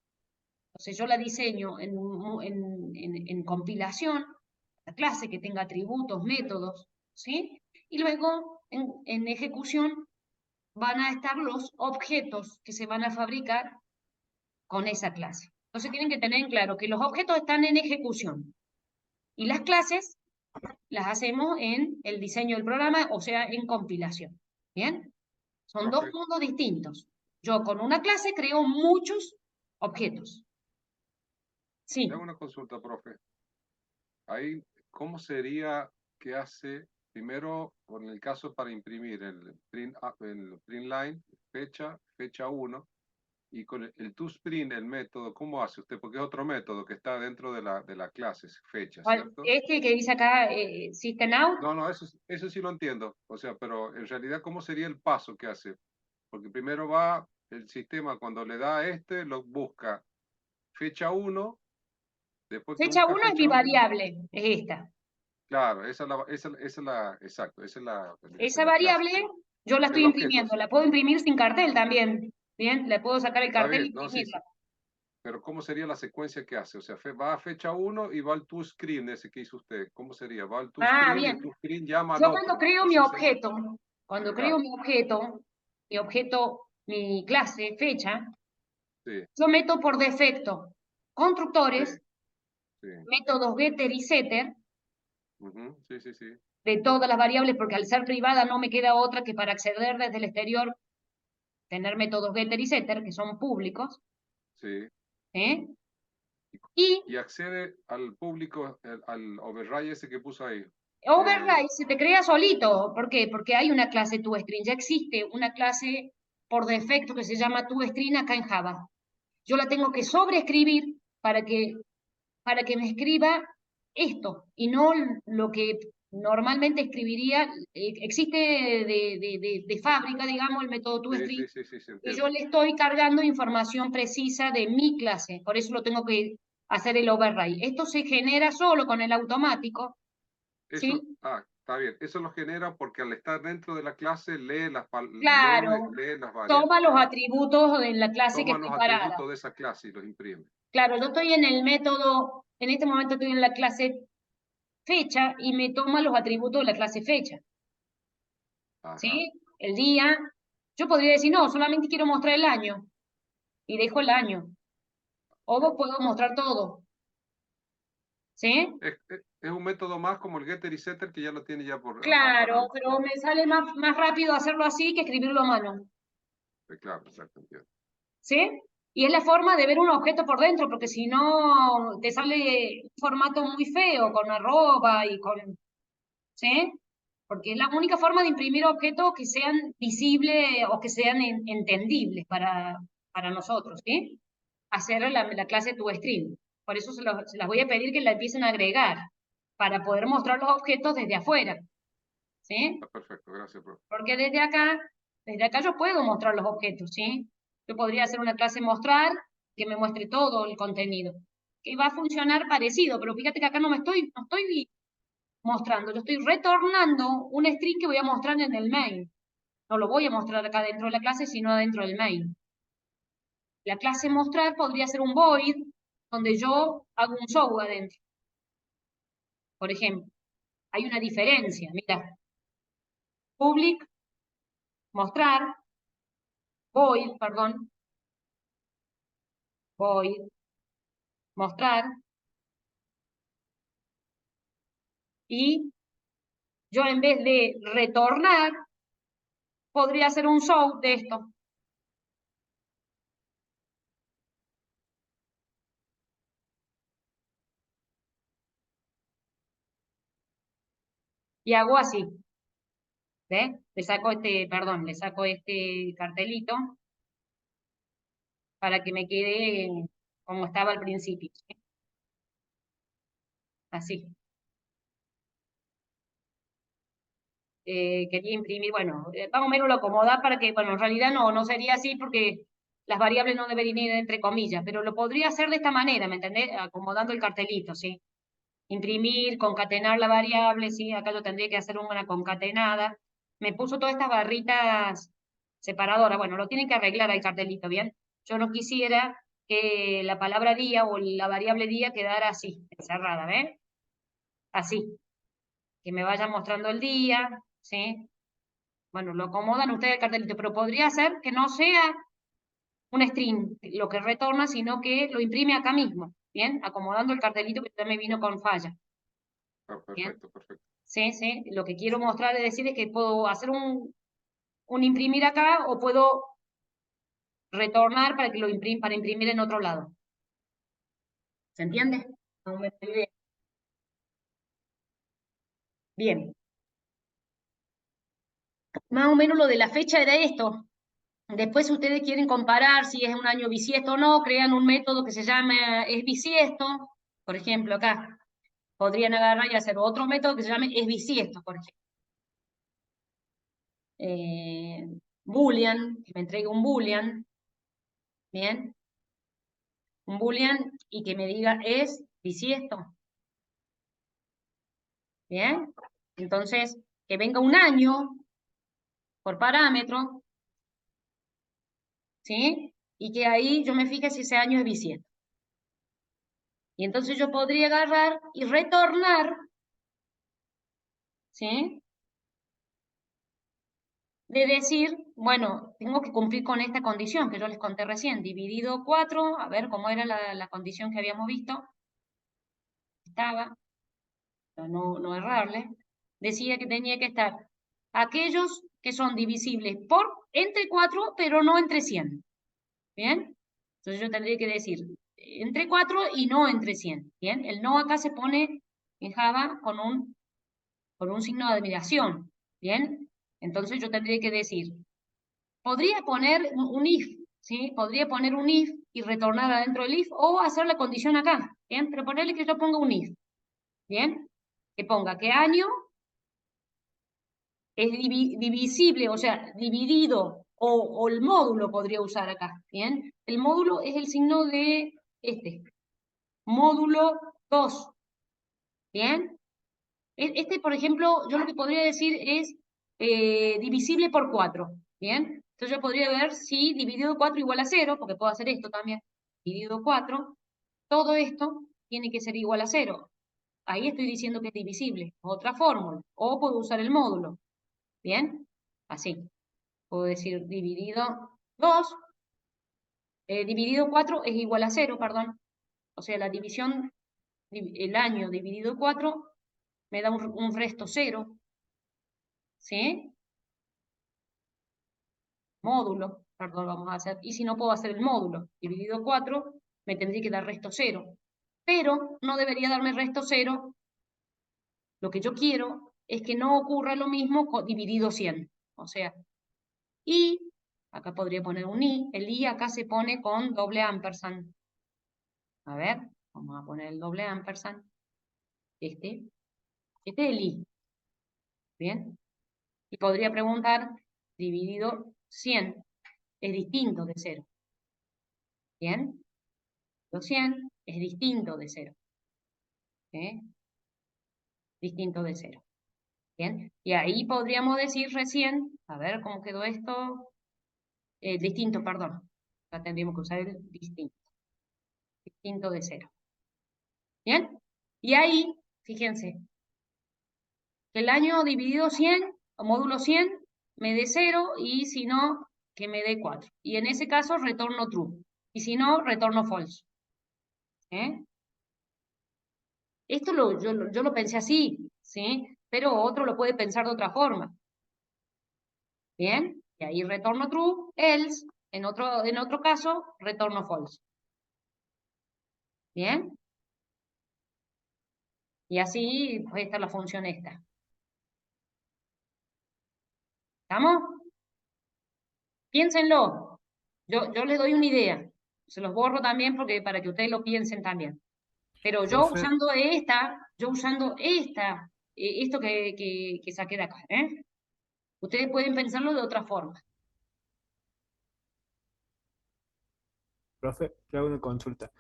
Entonces yo la diseño en compilación, la clase que tenga atributos, métodos, ¿sí? Y luego en ejecución van a estar los objetos que se van a fabricar con esa clase. Entonces tienen que tener en claro que los objetos están en ejecución y las clases las hacemos en el diseño del programa, o sea, en compilación. ¿Bien? Son dos Profe, mundos distintos. Yo con una clase creo muchos objetos. Sí. le hago una consulta, profe. Ahí, ¿cómo sería que hace primero, en el caso para imprimir el print line, fecha 1, y con el toSprint, el método, ¿cómo hace usted? Porque es otro método que está dentro de la clase, fecha, ¿cierto? Este que dice acá, System Out, No, no, eso sí lo entiendo. O sea, pero en realidad, ¿cómo sería el paso que hace? Porque primero va el sistema, cuando le da lo busca fecha 1, después que fecha busca 1 es mi fecha 1, variable, es esta. claro, exacto, esa Esa es la clase. variable yo la estoy El objeto, imprimiendo, la puedo imprimir sin cartel también, ¿bien? Le puedo sacar el está cartel y bien, no, sí, sí. imprimirla. Pero ¿cómo sería la secuencia que hace? O sea, va a fecha 1 y va al toScreen ese que hizo usted. ¿Cómo sería? Va al Ah, toScreen y bien. el toScreen llama al Yo cuando otro. creo mi Así sería. objeto, Claro, mi clase, fecha, sí, yo meto por defecto sí, constructores, sí. métodos getter y setter, Ujú, sí, sí, sí, de todas las variables, porque al ser privada no me queda otra que para acceder desde el exterior, tener métodos getter y setter, que son públicos, sí. ¿eh? Y Y accede al público, al override ese que puso ahí. Override se te crea solito. ¿Por qué? Porque hay una clase toString. Ya existe una clase por defecto que se llama toString acá en Java. Yo la tengo que sobreescribir para que me escriba esto y no lo que normalmente escribiría. Existe de fábrica, digamos, el método toString, Sí, se y entiende. yo le estoy cargando información precisa de mi clase, por eso lo tengo que hacer el override. Esto se genera solo con el automático, Eso, ¿sí? está bien. Eso lo genera porque al estar dentro de la clase lee Claro, lee las variables. toma los atributos de la clase que Toma los estoy parada. atributos de esa clase y los imprime. Claro, yo estoy en el método, en este momento estoy en la clase fecha y me toma los atributos de la clase fecha, Ajá. ¿sí? El día. Yo podría decir, no, solamente quiero mostrar el año y dejo el año. O puedo mostrar todo, ¿sí? Es un método más como el getter y setter que ya lo tiene ya por Claro, aparte. pero me sale más rápido hacerlo así que escribirlo a mano, Claro, exacto, entiendo. ¿sí? Y es la forma de ver un objeto por dentro, porque si no te sale un formato muy feo, con arroba y con, ¿sí? Porque es la única forma de imprimir objetos que sean visibles o que sean entendibles para nosotros, ¿sí? Hacer la clase toString. Por eso se las voy a pedir que la empiecen a agregar, para poder mostrar los objetos desde afuera, ¿sí? Está perfecto, gracias, profe. Porque desde acá yo puedo mostrar los objetos, ¿sí? Yo podría hacer una clase mostrar que me muestre todo el contenido, que va a funcionar parecido, pero fíjate que acá no estoy mostrando, yo estoy retornando un string que voy a mostrar en el main. No lo voy a mostrar acá dentro de la clase, sino dentro del main. La clase mostrar podría ser un void, donde yo hago un show adentro. Por ejemplo, hay una diferencia, mira, public, mostrar, void, perdón, void, mostrar, y yo en vez de retornar, podría hacer un show de esto. Y hago así, ¿ves? Le saco este cartelito para que me quede como estaba al principio, ¿sí? Así. Quería imprimir, bueno, más o menos lo acomoda para que, bueno, en realidad no sería así porque las variables no deberían ir entre comillas, pero lo podría hacer de esta manera, ¿me entendés? Acomodando el cartelito, ¿sí? Imprimir, concatenar la variable, ¿sí? Acá yo tendría que hacer una concatenada. Me puso todas estas barritas separadoras, bueno, lo tienen que arreglar el cartelito, ¿bien? Yo no quisiera que la palabra día o la variable día quedara así, encerrada, ¿ves? Así, que me vaya mostrando el día, ¿sí? Bueno, lo acomodan ustedes el cartelito, pero podría ser que no sea un string lo que retorna, sino que lo imprime acá mismo, ¿bien? Acomodando el cartelito que ya me vino con falla, ¿bien? Perfecto, perfecto. Sí, sí, lo que quiero mostrar es decir es que puedo hacer un imprimir acá o puedo retornar para que para imprimir en otro lado. ¿Se entiende? No me olvidé. Bien. Más o menos lo de la fecha era esto. Después, si ustedes quieren comparar si es un año bisiesto o no, crean un método que se llama es bisiesto, por ejemplo, acá. Podrían agarrar y hacer otro método que se llame es bisiesto, por ejemplo. Boolean, que me entregue un boolean, ¿bien? Un boolean y que me diga es bisiesto, ¿bien? Entonces, que venga un año por parámetro, ¿sí? Y que ahí yo me fije si ese año es bisiesto. Y entonces yo podría agarrar y retornar, ¿sí? De decir, bueno, tengo que cumplir con esta condición que yo les conté recién, dividido 4, a ver cómo era la condición que habíamos visto, estaba, para no errarle, decía que tenía que estar aquellos que son divisibles por entre 4, pero no entre 100, ¿bien? Entonces yo tendría que decir entre 4 y no entre 100, ¿bien? El no acá se pone en Java con un por un signo de admiración, ¿bien? Entonces yo tendría que decir, podría poner un if, ¿sí? Podría poner un if y retornar adentro del if, o hacer la condición acá, ¿bien? Pero ponerle que yo ponga un if, ¿bien? Que ponga que año es divisible, o sea, dividido, o el módulo podría usar acá, ¿bien? El módulo es el signo de módulo 2, ¿bien? Este, por ejemplo, yo lo que podría decir es divisible por 4, ¿bien? Entonces yo podría ver si dividido 4 igual a 0, porque puedo hacer esto también, dividido 4, todo esto tiene que ser igual a 0. Ahí estoy diciendo que es divisible, otra fórmula, o puedo usar el módulo, ¿bien? Así, puedo decir dividido 2, dividido 4 es igual a 0, perdón. O sea, la división, el año dividido 4 me da un resto 0, ¿sí? Módulo, perdón, vamos a hacer, y si no puedo hacer el módulo dividido 4, me tendría que dar resto 0. Pero no debería darme resto 0, lo que yo quiero es que no ocurra lo mismo con dividido 100. O sea, y, acá podría poner un i, el i acá se pone con doble ampersand. A ver, vamos a poner el doble ampersand. Este es el i, ¿bien? Y podría preguntar, dividido 100, es distinto de 0, ¿bien? Los 100 es distinto de 0, ¿sí? Distinto de 0, ¿bien? Y ahí podríamos decir recién, a ver cómo quedó esto, distinto, perdón, acá tendríamos que usar el distinto, distinto de 0, ¿bien? Y ahí, fíjense, que el año dividido 100, o módulo 100, me dé 0, y si no, que me dé 4. Y en ese caso retorno true, y si no, retorno false. Esto yo lo pensé así, ¿sí? Pero otro lo puede pensar de otra forma. ¿Bien? Y ahí retorno true, else, en otro caso, retorno false. ¿Bien? Y así puede estar la función esta. ¿Estamos? Piénsenlo. Yo les doy una idea. Se los borro también porque para que ustedes lo piensen también. Pero yo Profe, usando esto que saqué de acá, ustedes pueden pensarlo de otra forma. profe, le hago una consulta.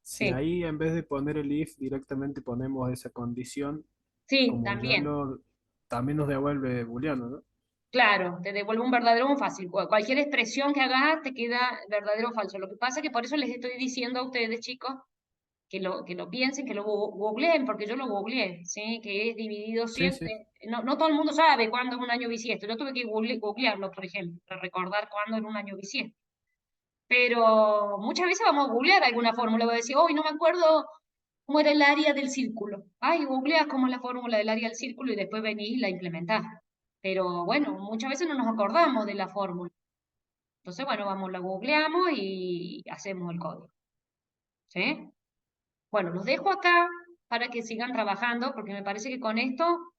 Si Sí, ahí en vez de poner el if directamente ponemos esa condición, sí, como ya también. no, también nos devuelve booleano, ¿no? Claro, te devuelve un verdadero o un fácil. Cualquier expresión que hagas te queda verdadero o falso. Lo que pasa es que por eso les estoy diciendo a ustedes, chicos, que lo piensen, que lo googleen, porque yo lo googleé, ¿sí? Que es dividido Sí, sí. siempre. No todo el mundo sabe cuándo es un año bisiesto. Yo tuve que googlearlo, por ejemplo, para recordar cuándo era un año bisiesto. Pero muchas veces vamos a googlear alguna fórmula. Voy a decir, hoy no me acuerdo cómo era el área del círculo. Ay, googleas cómo es la fórmula del área del círculo y después venís y la implementás. Pero bueno, muchas veces no nos acordamos de la fórmula. Entonces, bueno, vamos, la googleamos y hacemos el código. ¿Sí? Bueno, los dejo acá para que sigan trabajando, porque me parece que con esto